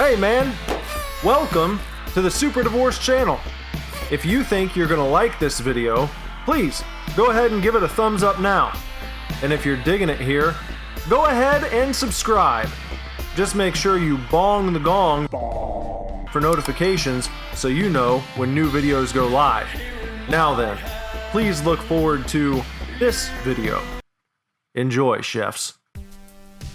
Hey man, welcome to the Super Divorce channel. If you think you're gonna like this video, please go ahead and give it a thumbs up now. And if you're digging it here, go ahead and subscribe. Just make sure you bong the gong for notifications so you know when new videos go live. Now then, please look forward to this video. Enjoy, chefs.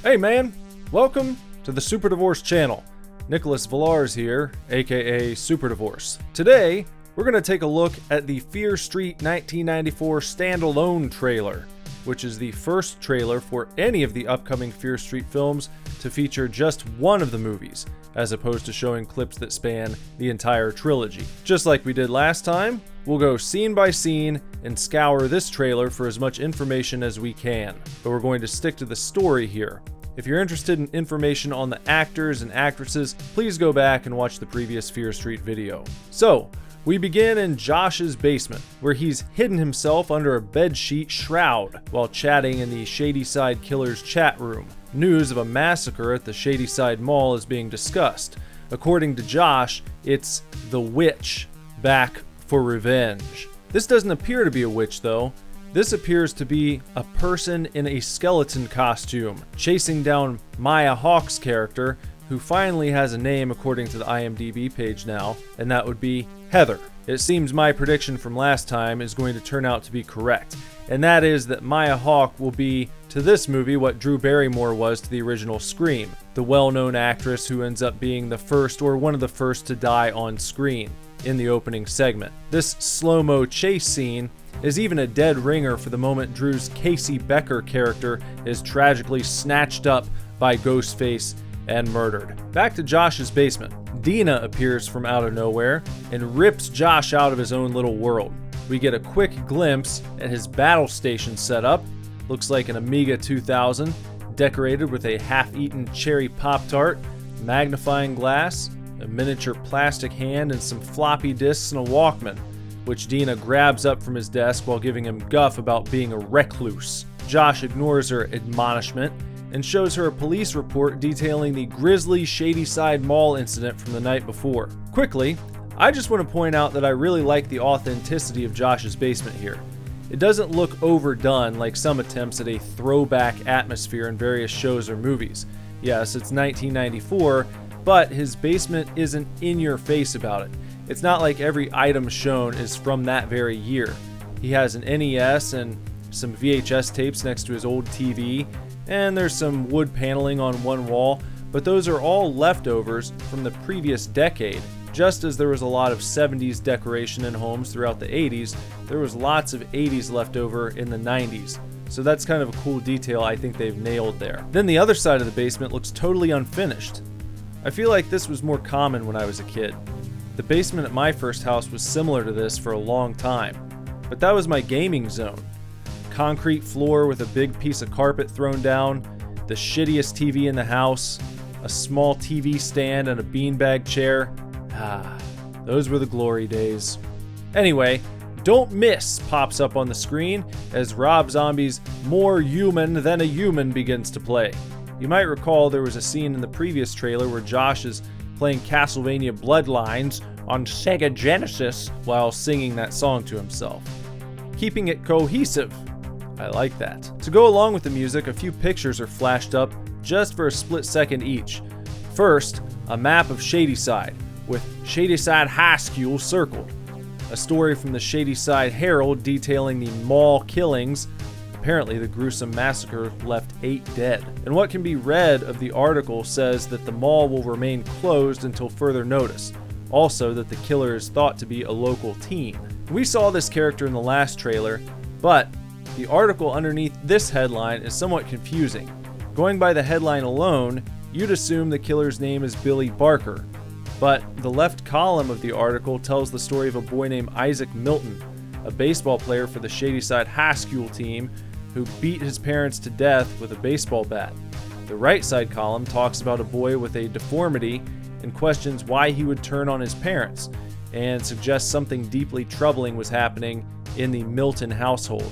Hey man, welcome to the Super Divorce channel. Nicholas Villars here, aka Super Divorce. Today, we're going to take a look at the Fear Street 1994 standalone trailer, which is the first trailer for any of the upcoming Fear Street films to feature just one of the movies, as opposed to showing clips that span the entire trilogy. Just like we did last time, we'll go scene by scene and scour this trailer for as much information as we can, but we're going to stick to the story here. If you're interested in information on the actors and actresses, please go back and watch the previous Fear Street video. So, we begin in Josh's basement, where he's hidden himself under a bedsheet shroud while chatting in the Shadyside Killer's chat room. News of a massacre at the Shadyside Mall is being discussed. According to Josh, it's the witch back for revenge. This doesn't appear to be a witch though. This appears to be a person in a skeleton costume, chasing down Maya Hawke's character, who finally has a name according to the IMDb page now, and that would be Heather. It seems my prediction from last time is going to turn out to be correct, and that is that Maya Hawke will be to this movie what Drew Barrymore was to the original Scream, the well-known actress who ends up being the first or one of the first to die on screen in the opening segment. This slow-mo chase scene is even a dead ringer for the moment Drew's Casey Becker character is tragically snatched up by Ghostface and murdered. Back to Josh's basement. Dina appears from out of nowhere and rips Josh out of his own little world. We get a quick glimpse at his battle station setup. Looks like an Amiga 2000, decorated with a half-eaten cherry Pop-Tart, magnifying glass, a miniature plastic hand, and some floppy disks and a Walkman, which Dina grabs up from his desk while giving him guff about being a recluse. Josh ignores her admonishment and shows her a police report detailing the grisly Shadyside Mall incident from the night before. Quickly, I just want to point out that I really like the authenticity of Josh's basement here. It doesn't look overdone like some attempts at a throwback atmosphere in various shows or movies. Yes, it's 1994, but his basement isn't in your face about it. It's not like every item shown is from that very year. He has an NES and some VHS tapes next to his old TV, and there's some wood paneling on one wall, but those are all leftovers from the previous decade. Just as there was a lot of 70s decoration in homes throughout the 80s, there was lots of 80s leftover in the 90s. So that's kind of a cool detail I think they've nailed there. Then the other side of the basement looks totally unfinished. I feel like this was more common when I was a kid. The basement at my first house was similar to this for a long time, but that was my gaming zone. Concrete floor with a big piece of carpet thrown down, the shittiest TV in the house, a small TV stand and a beanbag chair. Those were the glory days. Anyway, Don't Miss pops up on the screen as Rob Zombie's More Human Than a Human begins to play. You might recall there was a scene in the previous trailer where Josh is playing Castlevania Bloodlines on Sega Genesis while singing that song to himself. Keeping it cohesive. I like that. To go along with the music, a few pictures are flashed up just for a split second each. First, a map of Shadyside, with Shadyside High School circled. A story from the Shadyside Herald detailing the mall killings. Apparently, the gruesome massacre left 8 dead. And what can be read of the article says that the mall will remain closed until further notice. Also, that the killer is thought to be a local teen. We saw this character in the last trailer, but the article underneath this headline is somewhat confusing. Going by the headline alone, you'd assume the killer's name is Billy Barker. But the left column of the article tells the story of a boy named Isaac Milton, a baseball player for the Shadyside High School team who beat his parents to death with a baseball bat. The right side column talks about a boy with a deformity and questions why he would turn on his parents, and suggests something deeply troubling was happening in the Milton household.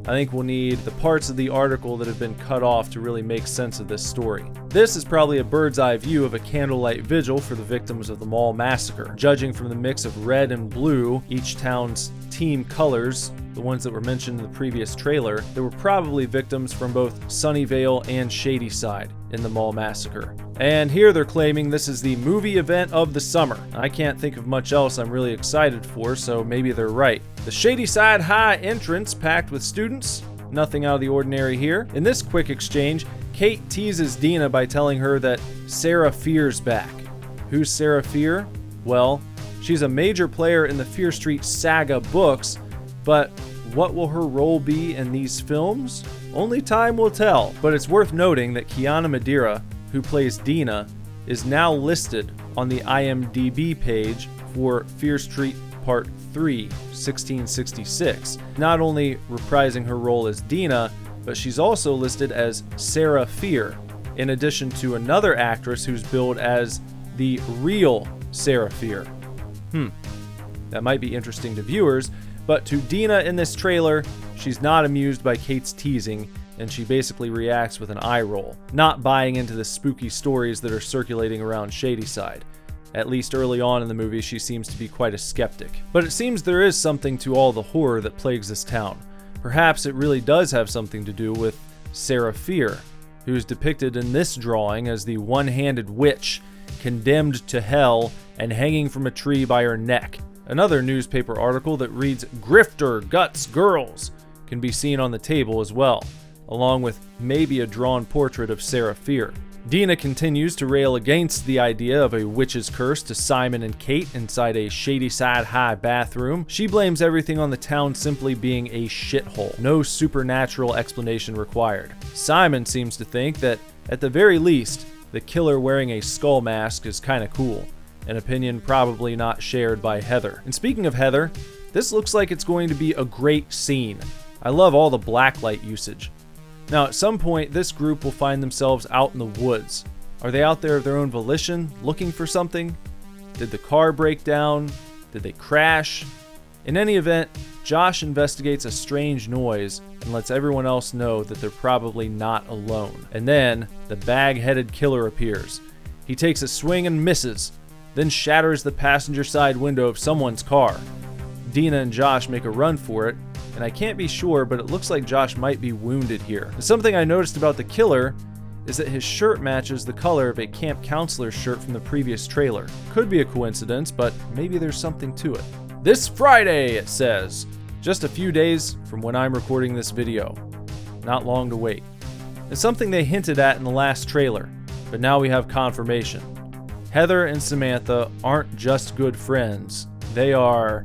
I think we'll need the parts of the article that have been cut off to really make sense of this story. This is probably a bird's eye view of a candlelight vigil for the victims of the mall massacre. Judging from the mix of red and blue, each town's team colors, the ones that were mentioned in the previous trailer, there were probably victims from both Sunnyvale and Shadyside in the mall massacre. And here they're claiming this is the movie event of the summer. I can't think of much else I'm really excited for, so maybe they're right. The Shadyside High entrance packed with students. Nothing out of the ordinary here. In this quick exchange, Kate teases Dina by telling her that Sarah Fear's back. Who's Sarah Fear? Well, she's a major player in the Fear Street saga books, but what will her role be in these films? Only time will tell. But it's worth noting that Kiana Madeira, who plays Dina, is now listed on the IMDb page for Fear Street Part 3, 1666. Not only reprising her role as Dina, but she's also listed as Sarah Fear, in addition to another actress who's billed as the real Sarah Fear. That might be interesting to viewers, but to Dina in this trailer, she's not amused by Kate's teasing, and she basically reacts with an eye roll, not buying into the spooky stories that are circulating around Shadyside. At least early on in the movie, she seems to be quite a skeptic. But it seems there is something to all the horror that plagues this town. Perhaps it really does have something to do with Sarah Fear, who is depicted in this drawing as the one-handed witch, condemned to hell and hanging from a tree by her neck. Another newspaper article that reads "Grifter Guts Girls" can be seen on the table as well, along with maybe a drawn portrait of Sarah Fear. Dina continues to rail against the idea of a witch's curse to Simon and Kate inside a Shadyside High bathroom. She blames everything on the town simply being a shithole. No supernatural explanation required. Simon seems to think that, at the very least, the killer wearing a skull mask is kinda cool. An opinion probably not shared by Heather. And speaking of Heather, this looks like it's going to be a great scene. I love all the blacklight usage. Now, at some point, this group will find themselves out in the woods. Are they out there of their own volition, looking for something? Did the car break down? Did they crash? In any event, Josh investigates a strange noise and lets everyone else know that they're probably not alone. And then, the bag-headed killer appears. He takes a swing and misses, then shatters the passenger side window of someone's car. Dina and Josh make a run for it, and I can't be sure, but it looks like Josh might be wounded here. Something I noticed about the killer is that his shirt matches the color of a camp counselor's shirt from the previous trailer. Could be a coincidence, but maybe there's something to it. This Friday, it says. Just a few days from when I'm recording this video. Not long to wait. It's something they hinted at in the last trailer, but now we have confirmation. Heather and Samantha aren't just good friends. They are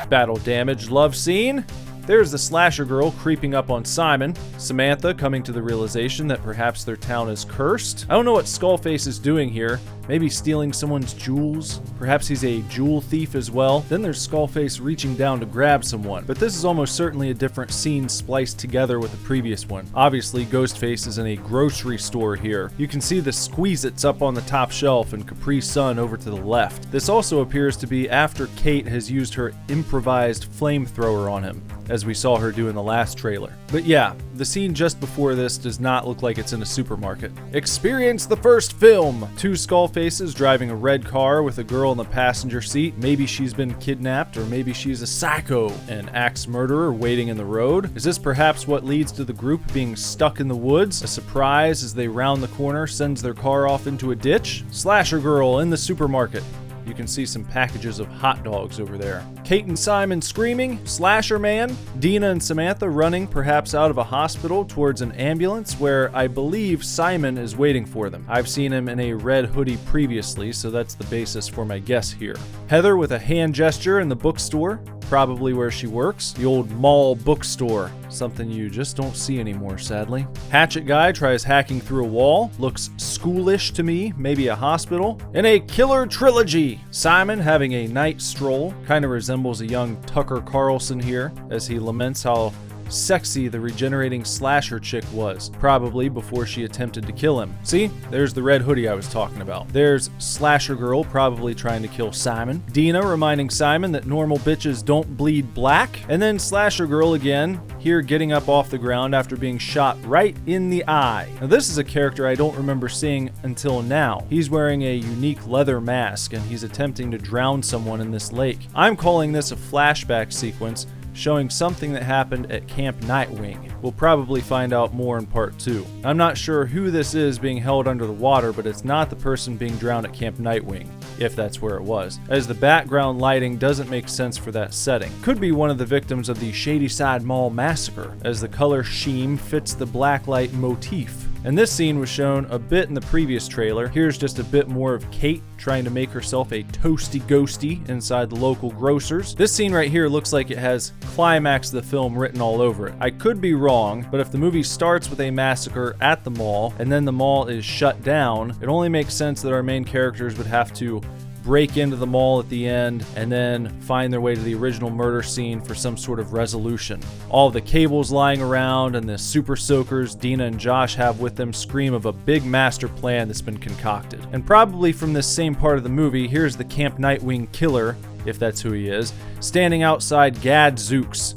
battle damage love scene. There's the slasher girl creeping up on Simon. Samantha coming to the realization that perhaps their town is cursed. I don't know what Skullface is doing here. Maybe stealing someone's jewels. Perhaps he's a jewel thief as well. Then there's Skullface reaching down to grab someone. But this is almost certainly a different scene spliced together with the previous one. Obviously, Ghostface is in a grocery store here. You can see the Squeeze-Its up on the top shelf and Capri Sun over to the left. This also appears to be after Kate has used her improvised flamethrower on him, as we saw her do in the last trailer. But yeah, the scene just before this does not look like it's in a supermarket. Experience the first film! Two Skullfaces driving a red car with a girl in the passenger seat. Maybe she's been kidnapped, or maybe she's a psycho, an axe murderer waiting in the road. Is this perhaps what leads to the group being stuck in the woods? A surprise as they round the corner sends their car off into a ditch? Slasher girl in the supermarket. You can see some packages of hot dogs over there. Kate and Simon screaming, Slasher Man, Dina and Samantha running perhaps out of a hospital towards an ambulance where I believe Simon is waiting for them. I've seen him in a red hoodie previously, so that's the basis for my guess here. Heather with a hand gesture in the bookstore, probably where she works. The old mall bookstore, something you just don't see anymore, sadly. Hatchet guy tries hacking through a wall, looks schoolish to me, maybe a hospital. In a killer trilogy, Simon having a night stroll, kind of resembles a young Tucker Carlson here, as he laments how sexy the regenerating slasher chick was, probably before she attempted to kill him. See? There's the red hoodie I was talking about. There's Slasher Girl probably trying to kill Simon. Dina reminding Simon that normal bitches don't bleed black. And then Slasher Girl again, here getting up off the ground after being shot right in the eye. Now this is a character I don't remember seeing until now. He's wearing a unique leather mask and he's attempting to drown someone in this lake. I'm calling this a flashback sequence showing something that happened at Camp Nightwing. We'll probably find out more in part 2. I'm not sure who this is being held under the water, but it's not the person being drowned at Camp Nightwing, if that's where it was, as the background lighting doesn't make sense for that setting. Could be one of the victims of the Shadyside Mall massacre, as the color scheme fits the blacklight motif. And this scene was shown a bit in the previous trailer. Here's just a bit more of Kate trying to make herself a toasty ghosty inside the local grocers. This scene right here looks like it has climax of the film written all over it. I could be wrong, but if the movie starts with a massacre at the mall and then the mall is shut down, it only makes sense that our main characters would have to break into the mall at the end and then find their way to the original murder scene for some sort of resolution. All of the cables lying around and the super soakers Dina and Josh have with them scream of a big master plan that's been concocted. And probably from this same part of the movie, here's the Camp Nightwing killer, if that's who he is, standing outside Gadzooks.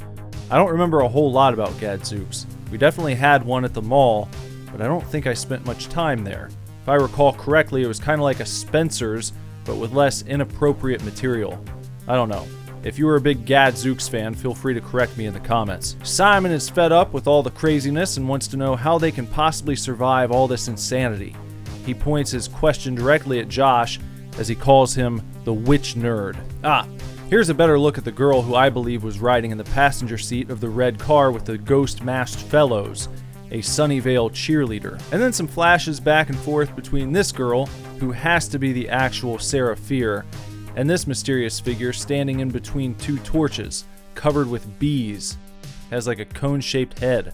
I don't remember a whole lot about Gadzooks. We definitely had one at the mall, but I don't think I spent much time there. If I recall correctly, it was kind of like a Spencer's, but with less inappropriate material. I don't know. If you were a big Gadzooks fan, feel free to correct me in the comments. Simon is fed up with all the craziness and wants to know how they can possibly survive all this insanity. He points his question directly at Josh as he calls him the witch nerd. Here's a better look at the girl who I believe was riding in the passenger seat of the red car with the ghost-masked fellows, a Sunnyvale cheerleader. And then some flashes back and forth between this girl, who has to be the actual Sarah Fear, and this mysterious figure standing in between two torches, covered with bees. Has like a cone-shaped head.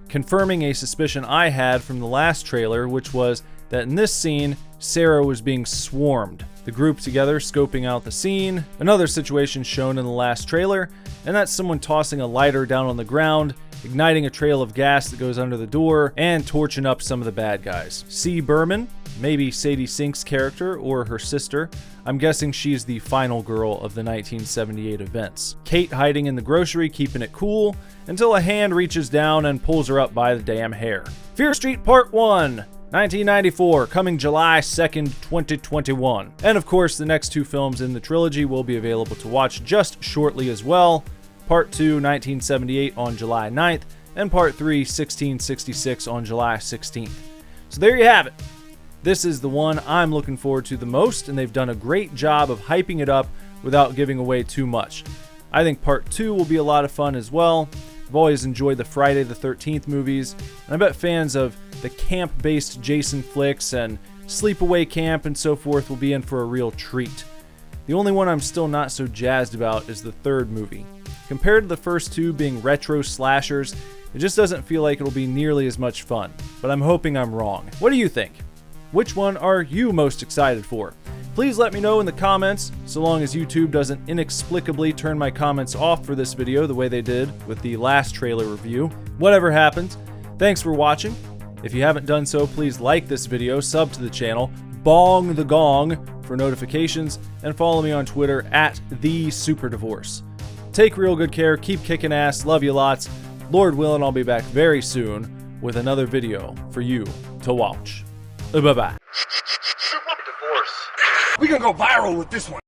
Confirming a suspicion I had from the last trailer, which was that in this scene, Sarah was being swarmed. The group together scoping out the scene. Another situation shown in the last trailer, and that's someone tossing a lighter down on the ground, igniting a trail of gas that goes under the door, and torching up some of the bad guys. C. Berman, maybe Sadie Sink's character or her sister. I'm guessing she's the final girl of the 1978 events. Kate hiding in the grocery, keeping it cool, until a hand reaches down and pulls her up by the damn hair. Fear Street Part 1, 1994, coming July 2nd, 2021. And of course, the next two films in the trilogy will be available to watch just shortly as well. Part 2, 1978 on July 9th, and Part 3, 1666 on July 16th. So there you have it. This is the one I'm looking forward to the most, and they've done a great job of hyping it up without giving away too much. I think Part 2 will be a lot of fun as well. I've always enjoyed the Friday the 13th movies, and I bet fans of the camp-based Jason flicks and Sleepaway Camp and so forth will be in for a real treat. The only one I'm still not so jazzed about is the third movie. Compared to the first two being retro slashers, it just doesn't feel like it'll be nearly as much fun, but I'm hoping I'm wrong. What do you think? Which one are you most excited for? Please let me know in the comments, so long as YouTube doesn't inexplicably turn my comments off for this video the way they did with the last trailer review. Whatever happens, thanks for watching. If you haven't done so, please like this video, sub to the channel, bong the gong for notifications, and follow me on Twitter at @TheSuperDivorce. Take real good care, keep kicking ass, love you lots. Lord willing, I'll be back very soon with another video for you to watch. Bye-bye. We gonna go viral with this one.